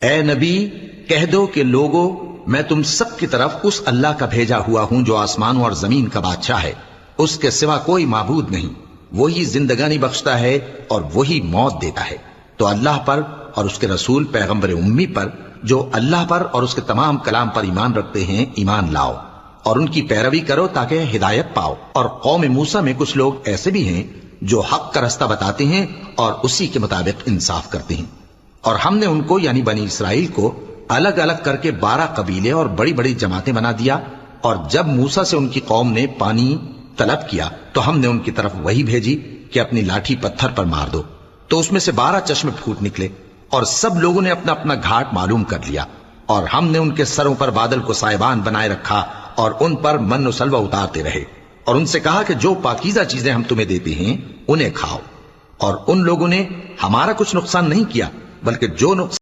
ए नबी, कह दो कि लोगों, मैं तुम सब की तरफ उस अल्लाह का भेजा हुआ हूं जो आसमानों और जमीन का बादशाह है। उसके सिवा कोई माबूद नहीं। वही जिंदगानी बख्शता है और वही मौत देता है। तो अल्लाह पर और उसके रसूल पैगंबर उम्मी पर, जो अल्लाह पर और उसके तमाम कलाम पर ईमान रखते हैं, ईमान लाओ और उनकी पैरवी करो ताकि हिदायत पाओ। और कौम मूसा में कुछ लोग ऐसे भी हैं जो हक का रास्ता बताते हैं और उसी के मुताबिक इंसाफ करते हैं। और हमने उनको यानी बनी इसराइल को अलग अलग करके 12 कबीले और बड़ी बड़ी जमातें बना दिया। और जब मूसा से उनकी कौम ने पानी तलब किया तो हमने उनकी तरफ वही भेजी कि अपनी लाठी पत्थर पर मार दो। तो उसमें से 12 चश्मे फूट निकले और सब लोगों ने अपना अपना घाट मालूम कर लिया। और हमने उनके सरों पर बादल को साहिबान बनाए रखा और उन पर मन और सलवा उतारते रहे और उनसे कहा कि जो पाकीज़ा चीजें हम तुम्हें देते हैं उन्हें खाओ। और उन लोगों ने हमारा कुछ नुकसान नहीं किया, बल्कि जो नुकसान